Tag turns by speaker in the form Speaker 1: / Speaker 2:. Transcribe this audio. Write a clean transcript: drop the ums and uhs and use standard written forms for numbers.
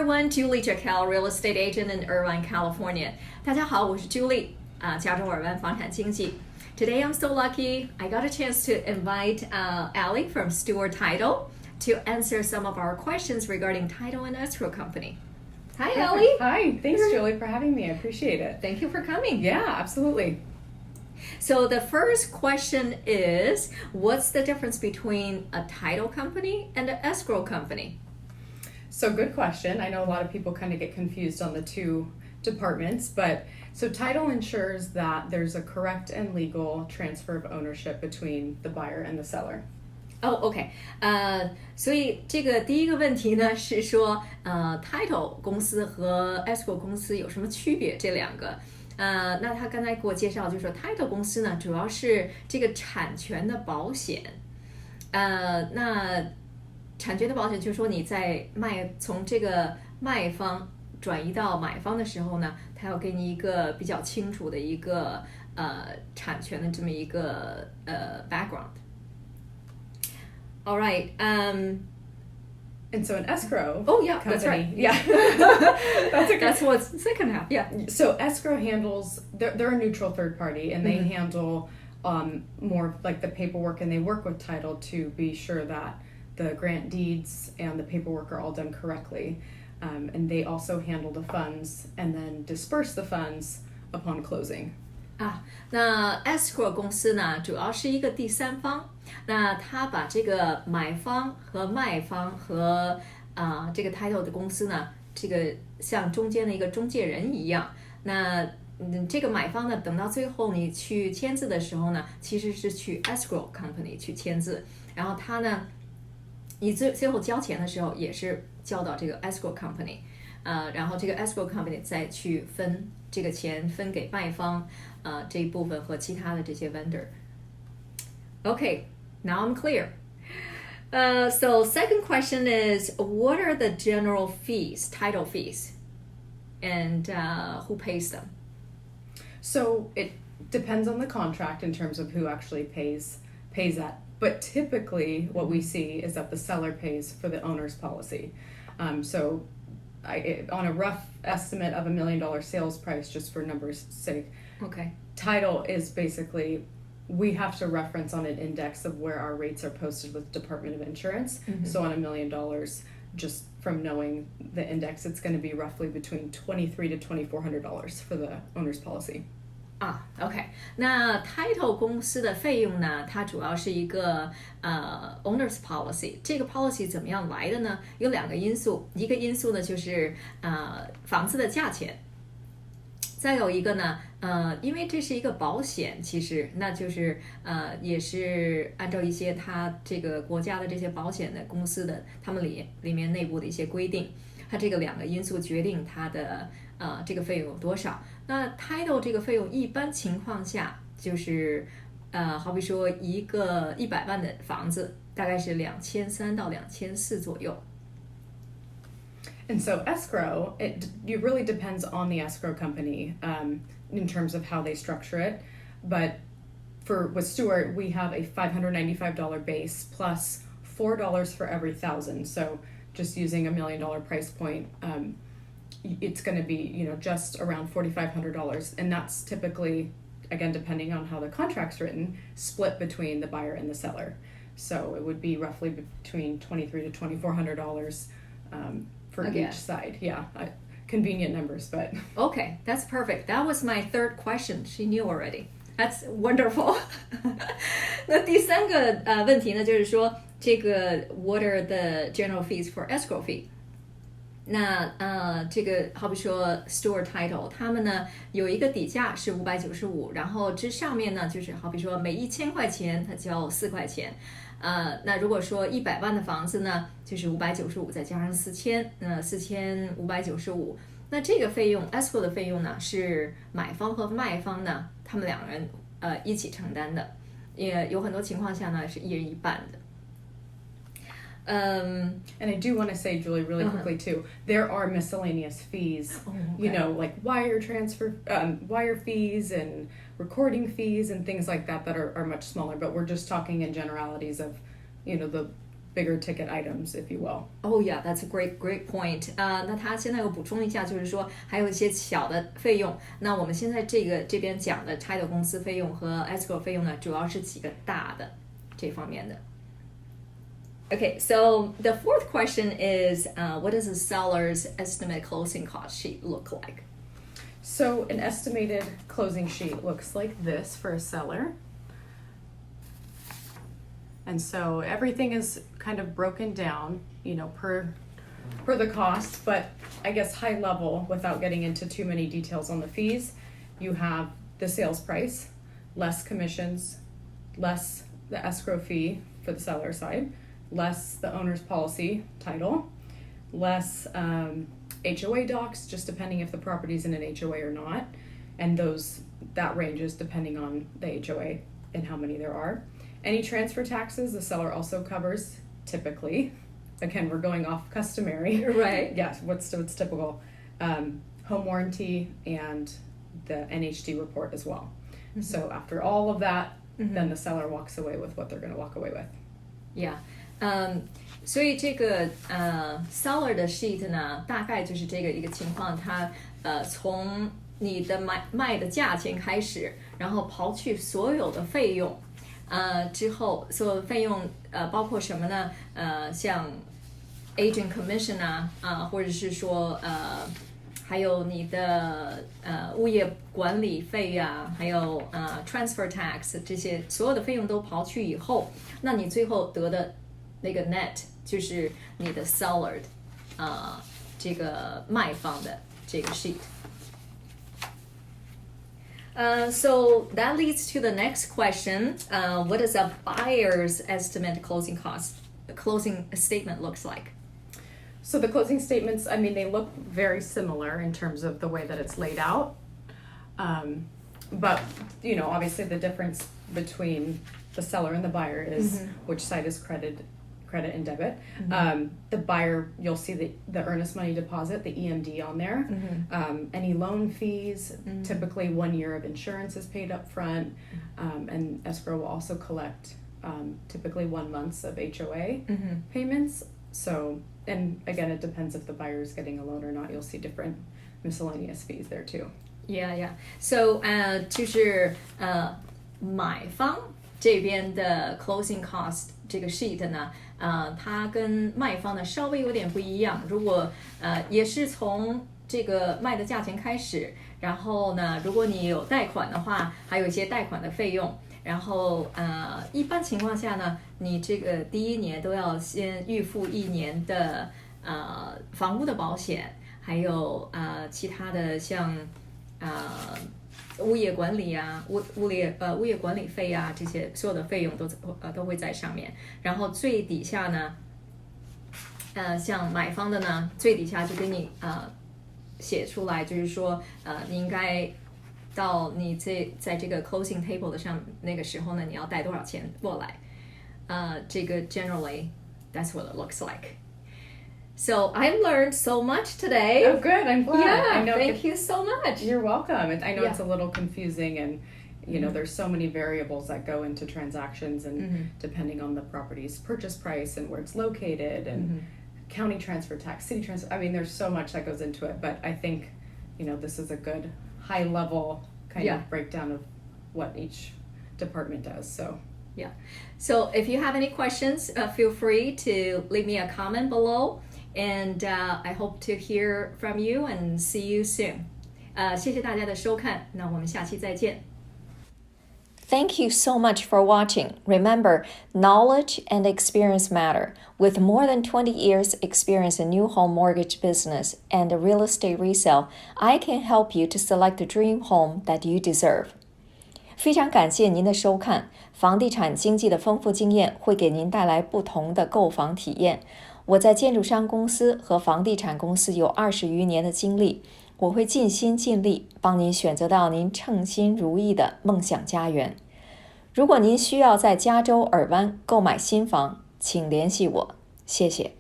Speaker 1: Everyone, Julie Jockelle, real estate agent in Irvine, California. 大家好，我是 Julie，加州尔湾房产经纪。Today I'm so lucky I got a chance to invite Allie from Stewart Title to answer some of our questions regarding title and escrow company. Hi, Allie.
Speaker 2: Hi, thanks, Julie, for having me. I appreciate it.
Speaker 1: Thank you for coming.
Speaker 2: Yeah, absolutely.
Speaker 1: So the first question is, what's the difference between a title company and an escrow company?
Speaker 2: So good question. I know a lot of people kind of get confused on the two departments, but so title ensures that there's a correct and legal transfer of ownership between the buyer and the seller.
Speaker 1: OK， 所以这个第一个问题呢是说，title 公司和 escrow 公司有什么区别？这两个，那他刚才给我介绍，就是说 title 公司呢主要是这个产权的保险，那产权的保险就是说你在从这个卖方转移到买方的时候呢，他要给你一个比较清楚的一个产权的这么一个background。All right.
Speaker 2: And so an escrow.
Speaker 1: Oh yeah,
Speaker 2: company,
Speaker 1: that's right.
Speaker 2: Yeah,
Speaker 1: that's what's the second half. Yeah.
Speaker 2: So escrow handles. They're a neutral third party, and they handle more like the paperwork, and they work with title to be sure that the grant deeds and the paperwork are all done correctly. And they also handle the funds and then disperse the funds upon closing.
Speaker 1: 那 escrow 公司呢，主要是一个第三方，那他把这个买方和卖方和这个 title 的公司呢，这个像中间的一个中介人一样。那这个买方呢，等到最后你去签字的时候呢，其实是去 Escrow Company 去签字，然后他呢，你最后交钱的时候也是交到这个 Escrow Company，然后这个 Escrow Company 再去分这个钱分给卖方，这一部分和其他的这些 vendor。Okay, now I'm clear. So second question is, what are the general fees, title fees, and who pays them?
Speaker 2: So it depends on the contract in terms of who actually pays that. But typically what we see is that the seller pays for the owner's policy. So on a rough estimate of $1 million sales price, just for numbers' sake,
Speaker 1: Okay.
Speaker 2: Title is basically, we have to reference on an index of where our rates are posted with Department of Insurance. So on $1 million, just from knowing the index, it's going to be roughly between $2,300 to $2,400 for the owner's policy.
Speaker 1: OK， 那 title 公司的费用呢？它主要是一个owner's policy。这个 policy 怎么样来的呢？有两个因素，一个因素呢就是房子的价钱，再有一个呢因为这是一个保险，其实那就是也是按照一些它这个国家的这些保险的公司的他们里面内部的一些规定，它这个两个因素决定它的这个费用有多少。那 title 这个费用一般情况下就是好比说一个100万的房子大概是2300到2400左右。
Speaker 2: And so escrow, it really depends on the escrow company in terms of how they structure it. But with Stewart, we have a $595 base plus $4 for every 1,000. So just using $1 million price point, it's going to be just around $4,500, and that's typically, again, depending on how the contract's written, split between the buyer and the seller. So it would be roughly between $2,300 to $2,400 for each side. Yeah, convenient numbers, but
Speaker 1: okay, that's perfect. That was my third question. She knew already. That's wonderful. 那第三个问题呢，就是说这个 what are the general fees for escrow fee？那这个好比说 Stewart Title 他们呢有一个底价是595，然后之上面呢就是好比说每1000块钱它交4块钱，那如果说100万的房子呢就是595再加上4000，那4595，那这个费用 escrow 的费用呢是买方和卖方呢他们两人一起承担的，也有很多情况下呢是一人一半的。
Speaker 2: And I do want to say, Julie, really quickly too, there are miscellaneous fees, like wire transfer, wire fees and recording fees and things like that are much smaller, but we're just talking in generalities of, the bigger ticket items, if you will.
Speaker 1: Oh yeah, that's a great point. 那他现在又补充一下，就是说还有一些小的费用。那我们现在这边讲的 title 公司费用和 escrow 费用呢，主要是几个大的这方面的。Okay, so the fourth question is, what does a seller's estimate closing cost sheet look like?
Speaker 2: So an estimated closing sheet looks like this for a seller. And so everything is kind of broken down, per the cost, but I guess high level, without getting into too many details on the fees, you have the sales price, less commissions, less the escrow fee for the seller side, less the owner's policy title, less HOA docs, just depending if the property's in an HOA or not, and that ranges depending on the HOA and how many there are. Any transfer taxes the seller also covers, typically. Again, we're going off customary.
Speaker 1: Right.
Speaker 2: Yes, what's typical. Home warranty and the NHD report as well. Mm-hmm. So after all of that, then the seller walks away with what they're going to walk away with.
Speaker 1: Yeah. 所以这个seller 的 sheet 呢，大概就是这个一个情况，它从你的卖的价钱开始，然后刨去所有的费用。之后所有的费用包括什么呢？像 agent commission 或者是说还有你的物业管理费还有transfer tax 这些所有的费用都刨去以后，那你最后得的那个 net 就是你的 seller 这个卖方的这个 sheet。So that leads to the next question. What does a buyer's estimate closing statement looks like?
Speaker 2: So the closing statements, they look very similar in terms of the way that it's laid out. But, obviously the difference between the seller and the buyer is which side is credit and debit. The buyer, you'll see the earnest money deposit, the EMD on there. Any loan fees, typically 1 year of insurance is paid up front. And escrow will also collect typically 1 month of HOA payments. So, and again, it depends if the buyer is getting a loan or not. You'll see different miscellaneous fees there too.
Speaker 1: Yeah. So, 就是买方这边的 closing cost 这个 sheet 呢，它跟卖方呢稍微有点不一样。如果也是从这个卖的价钱开始，然后呢，如果你有贷款的话，还有一些贷款的费用。然后一般情况下呢，你这个第一年都要先预付1年的房屋的保险，还有其他的像物业管理物业管理费这些所有的费用都会在上面。然后最底下呢，像买方的呢，最底下就给你写出来，就是说你应该到你在这个 closing table 的上那个时候呢，你要带多少钱过来？这个 generally that's what it looks like. So I learned so much today.
Speaker 2: Oh, good. I'm glad.
Speaker 1: Yeah, thank you so much.
Speaker 2: You're welcome. I know it's a little confusing, and there's so many variables that go into transactions, and depending on the property's purchase price and where it's located, and county transfer tax, city transfer. There's so much that goes into it, but I think this is a good high level kind of breakdown of what each department does.
Speaker 1: So if you have any questions, feel free to leave me a comment below, and I hope to hear from you and see you soon. 谢谢大家的收看，那我们下期再见。Thank you so much for watching. Remember, knowledge and experience matter. With more than 20 years experience in new home mortgage business and real estate resale, I can help you to select the dream home that you deserve. 非常感谢您的收看。房地产经纪的丰富经验会给您带来不同的购房体验。我在建筑商公司和房地产公司有20余年的经历。我会尽心尽力帮您选择到您称心如意的梦想家园。如果您需要在加州尔湾购买新房，请联系我，谢谢。